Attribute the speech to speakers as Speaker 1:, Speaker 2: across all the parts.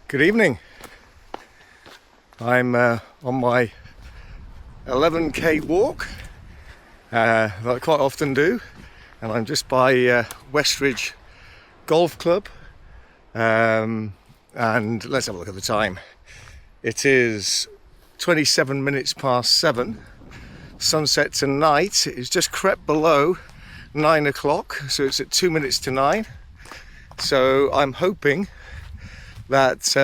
Speaker 1: Good evening. I'm on my 11k walk that I quite often do, and I'm just by Westridge Golf Club, and let's have a look at the time. It is 27 minutes past 7. Sunset tonight is just crept below 9 o'clock, so it's at 2 minutes to 9. So I'm hoping that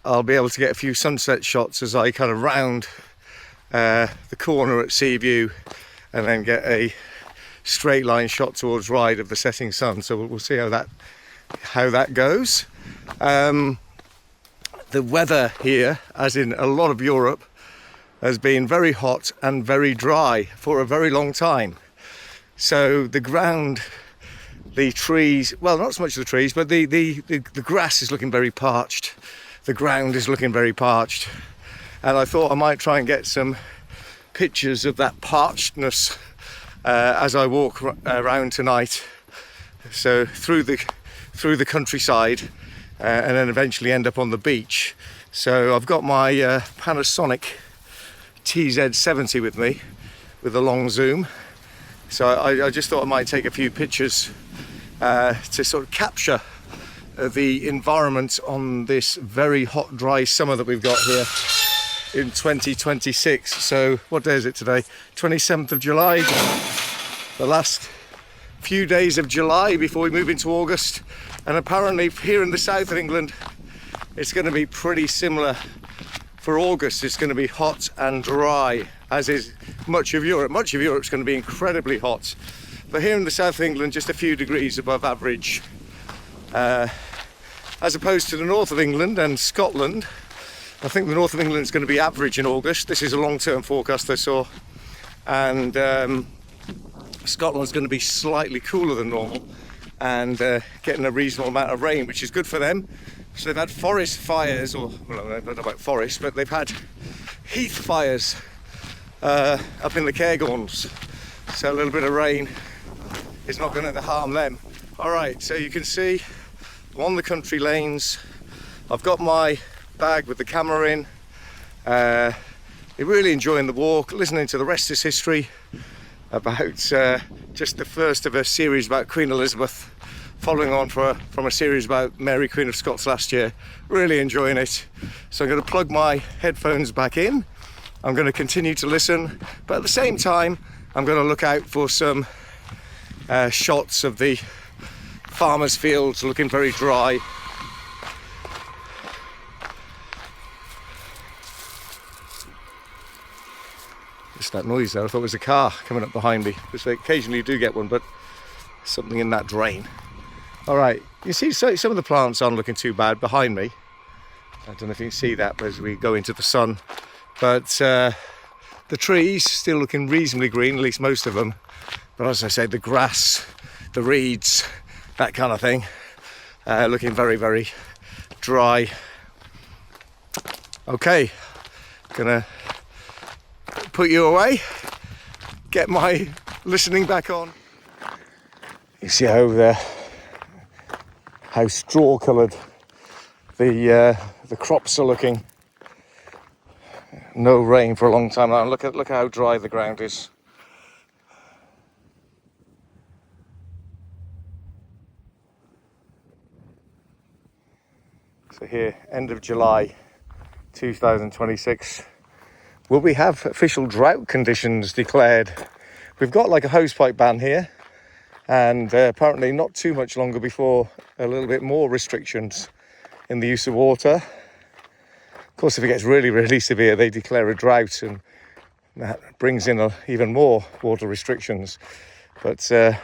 Speaker 1: I'll be able to get a few sunset shots as I kind of round the corner at Seaview and then get a straight line shot towards Ryde of the setting sun. So we'll see how that goes. The weather here, as in a lot of Europe, has been very hot and very dry for a very long time. So the ground, the trees, well, not so much the trees, but the grass is looking very parched. The ground is looking very parched. And I thought I might try and get some pictures of that parchedness as I walk around tonight. So through the countryside and then eventually end up on the beach. So I've got my Panasonic TZ70 with me with a long zoom. So I just thought I might take a few pictures to sort of capture the environment on this very hot, dry summer that we've got here in 2026. So what day is it today? 27th of July. The last few days of July before we move into August. And apparently here in the south of England, it's going to be pretty similar for August. It's going to be hot and dry, as is much of Europe. Much of Europe's going to be incredibly hot. But here in the south of England, just a few degrees above average. As opposed to the north of England and Scotland, I think the north of England is going to be average in August. This is a long-term forecast I saw. And Scotland's going to be slightly cooler than normal and getting a reasonable amount of rain, which is good for them. So they've had forest fires, or well, I don't know about forest, but they've had heath fires up in the Cairngorms. So a little bit of rain is not going to harm them. All right, so you can see I'm on the country lanes. I've got my bag with the camera in. Really enjoying the walk, listening to the rest is history about just the first of a series about Queen Elizabeth, following on from a series about Mary Queen of Scots last year. Really enjoying it. So I'm going to plug my headphones back in. I'm going to continue to listen, but at the same time I'm going to look out for some shots of the farmers' fields looking very dry. Just that noise there, I thought it was a car coming up behind me, which I occasionally do get one, but something in that drain. All right, you see some of the plants aren't looking too bad behind me. I don't know if you can see that as we go into the sun, but the trees still looking reasonably green, at least most of them. But as I said, the grass, the reeds, that kind of thing, looking very, very dry. Okay, gonna put you away, get my listening back on. You see how straw-coloured the crops are looking. No rain for a long time now. Look how dry the ground is. So here, end of July 2026. Will we have official drought conditions declared? We've got like a hosepipe ban here, and apparently not too much longer before a little bit more restrictions in the use of water. Of course, if it gets really, really severe, they declare a drought, and that brings in even more water restrictions. But I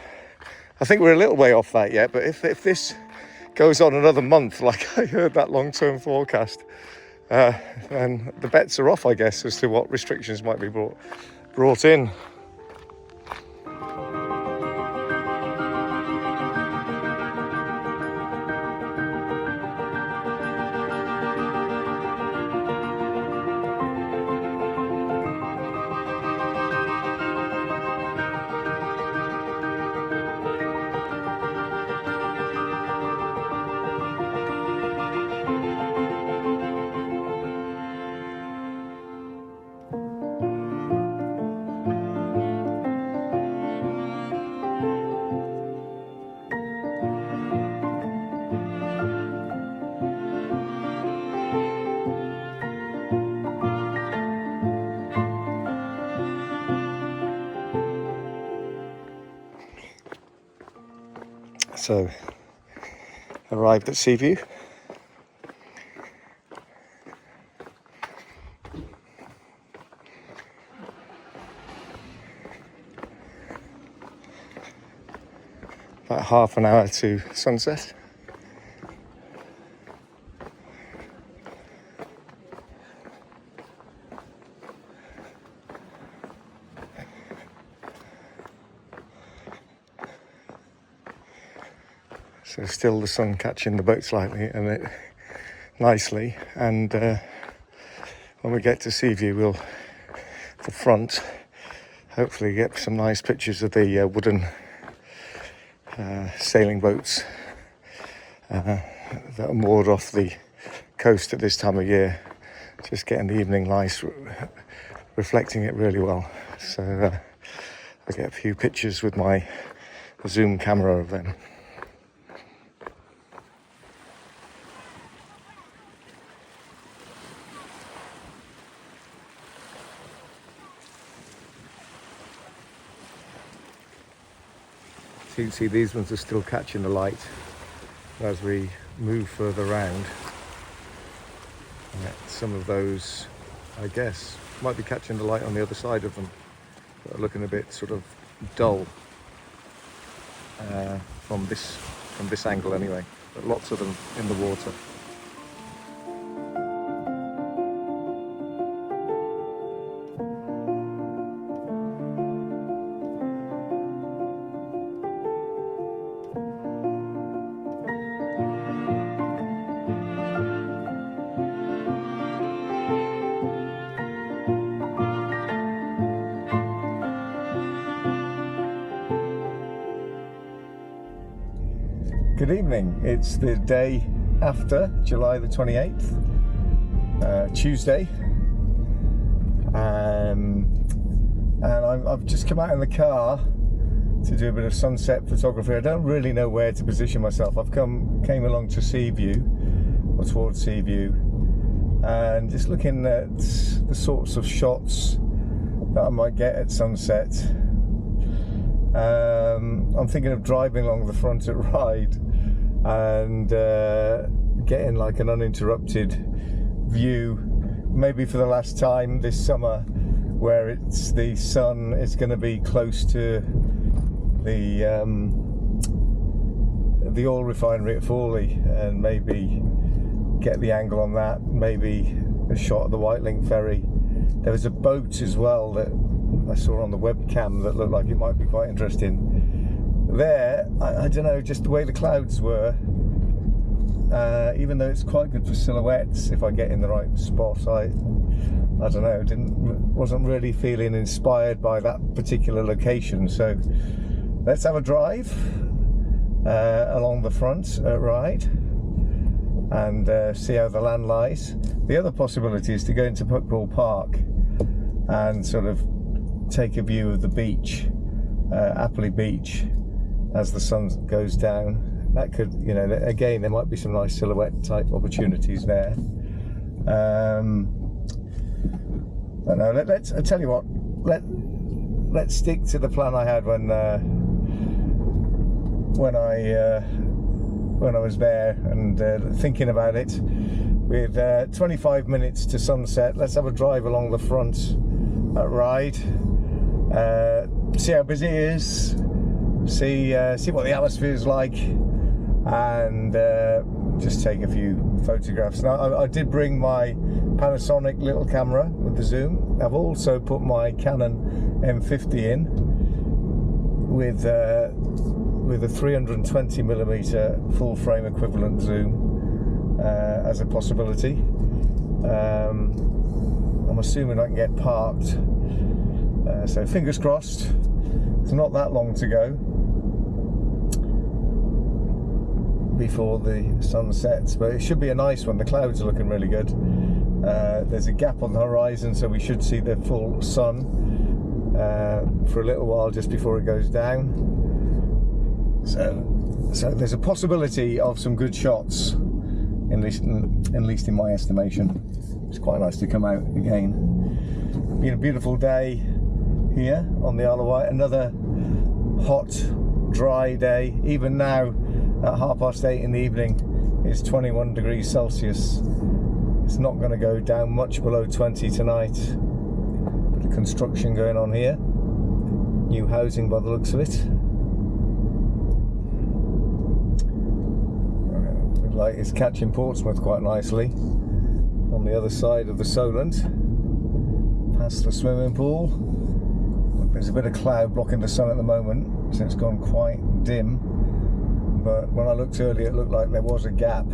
Speaker 1: think we're a little way off that yet. But if this goes on another month, like I heard that long-term forecast, and the bets are off, I guess, as to what restrictions might be brought in. So, arrived at Seaview. About half an hour to sunset. So still the sun catching the boat slightly and it nicely, and when we get to Seaview, we'll the front hopefully get some nice pictures of the wooden sailing boats that are moored off the coast at this time of year, just getting the evening light reflecting it really well. So I get a few pictures with my zoom camera of them. So you can see these ones are still catching the light as we move further around. Some of those, I guess, might be catching the light on the other side of them, but are looking a bit sort of dull from this angle anyway. But lots of them in the water. Good evening. It's the day after July the 28th, Tuesday, and I've just come out in the car to do a bit of sunset photography. I don't really know where to position myself. I've came along to Seaview, or towards Seaview, and just looking at the sorts of shots that I might get at sunset. I'm thinking of driving along the front at Ryde and getting like an uninterrupted view, maybe for the last time this summer, where the sun is going to be close to the oil refinery at Fawley, and maybe get the angle on that, maybe a shot of the Whitelink ferry. There was a boat as well that I saw on the webcam that looked like it might be quite interesting. There, I don't know, just the way the clouds were, even though it's quite good for silhouettes if I get in the right spot, I don't know, wasn't really feeling inspired by that particular location. So let's have a drive along the front at Ryde and see how the land lies. The other possibility is to go into Puckball Park and sort of take a view of the beach, Appley Beach, as the sun goes down. That could, you know, again, there might be some nice silhouette type opportunities there. But no, I tell you what, let's stick to the plan I had when I was there and thinking about it. With 25 minutes to sunset, let's have a drive along the front at Ryde, see how busy it is, see what the atmosphere is like, and just take a few photographs. Now, I did bring my Panasonic little camera with the zoom. I've also put my Canon M50 in with a 320mm full frame equivalent zoom as a possibility. I'm assuming I can get parked, so fingers crossed. It's not that long to go before the sun sets, but it should be a nice one. The clouds are looking really good. There's a gap on the horizon, so we should see the full sun for a little while just before it goes down. So there's a possibility of some good shots, at least in my estimation. It's quite nice to come out again. Been a beautiful day here on the Isle of Wight. Another hot, dry day. Even now, at 8:30 in the evening, it's 21 degrees Celsius. It's not going to go down much below 20 tonight. Bit of construction going on here. New housing by the looks of it. The light is catching Portsmouth quite nicely on the other side of the Solent, past the swimming pool. There's a bit of cloud blocking the sun at the moment, so it's gone quite dim. But when I looked earlier, it looked like there was a gap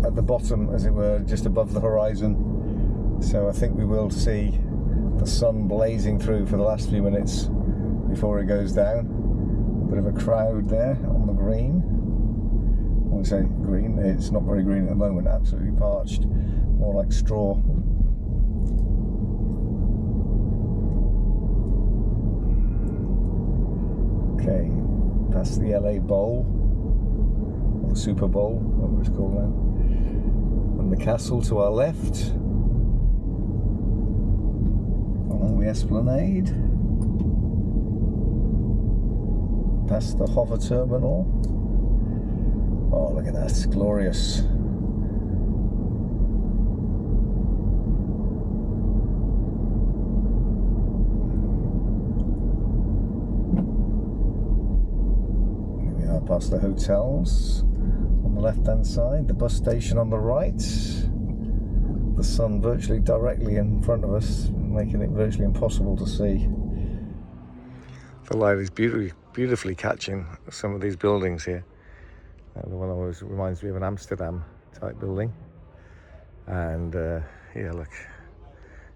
Speaker 1: at the bottom, as it were, just above the horizon. So I think we will see the sun blazing through for the last few minutes before it goes down. A bit of a crowd there on the green. I won't say green, it's not very green at the moment, absolutely parched, more like straw. Okay, past the LA Bowl, or the Super Bowl, whatever it's called now, and the castle to our left, along the Esplanade, past the Hover Terminal. Oh, look at that, it's glorious. Past the hotels on the left hand side, the bus station on the right, the sun virtually directly in front of us, making it virtually impossible to see. The light is beautifully catching some of these buildings here. The one always reminds me of an Amsterdam type building, and yeah, look,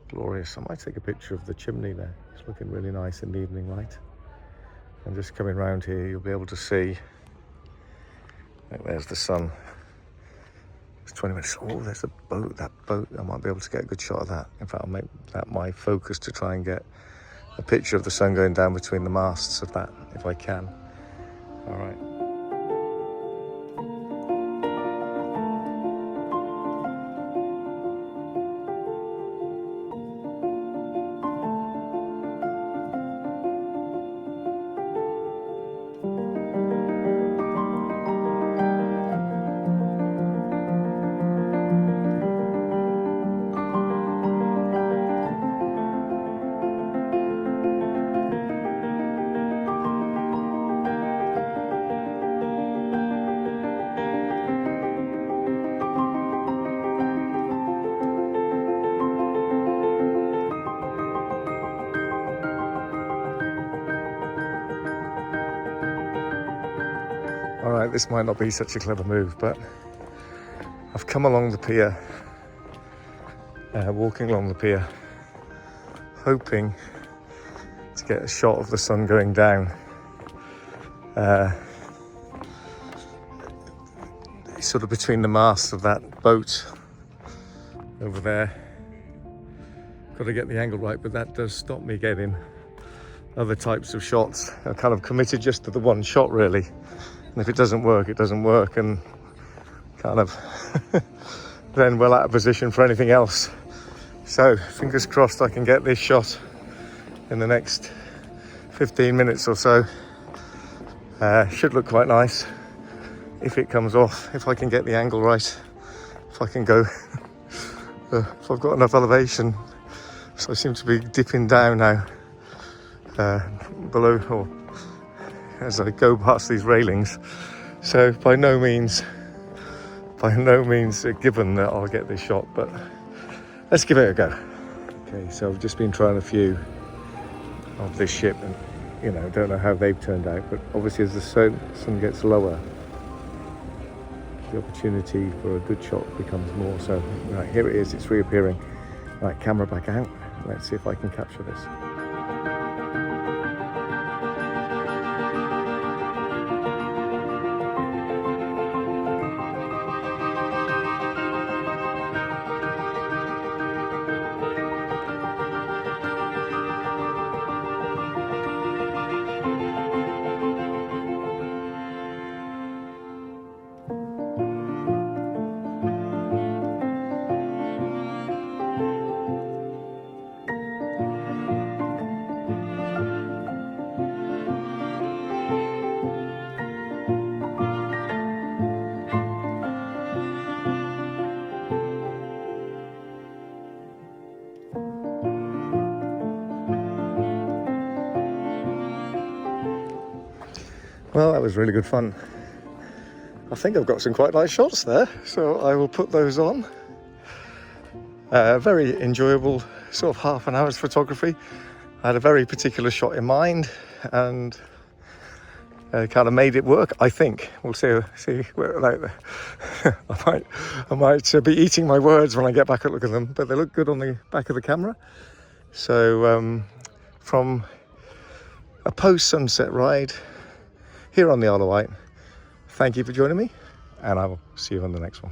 Speaker 1: glorious. I might take a picture of the chimney there. It's looking really nice in the evening light. And just coming round here, you'll be able to see. There's the sun. It's 20 minutes. Oh, there's a boat. That boat, I might be able to get a good shot of that. In fact, I'll make that my focus to try and get a picture of the sun going down between the masts of that, if I can. All right. Alright, this might not be such a clever move, but I've come along the pier, walking along the pier, hoping to get a shot of the sun going down. Sort of between the masts of that boat over there. Got to get the angle right, but that does stop me getting other types of shots. I'm kind of committed just to the one shot, really. And if it doesn't work, it doesn't work, and kind of then well out of position for anything else. So fingers crossed I can get this shot in the next 15 minutes or so. Should look quite nice if it comes off, if I can get the angle right, if I can go, if I've got enough elevation. So I seem to be dipping down now, below, or as I go past these railings. So by no means a given that I'll get this shot, but let's give it a go. Okay, so I've just been trying a few of this ship, and you know, don't know how they've turned out, but obviously as the sun gets lower, the opportunity for a good shot becomes more. So right, here it is, it's reappearing. Right, camera back out. Let's see if I can capture this. Well, that was really good fun. I think I've got some quite nice shots there, so I will put those on. Very enjoyable sort of half an hour's photography. I had a very particular shot in mind and kind of made it work, I think. We'll see where, like, I might be eating my words when I get back and look at them, but they look good on the back of the camera. So from a post-sunset ride here on the Isle of Wight, thank you for joining me, and I will see you on the next one.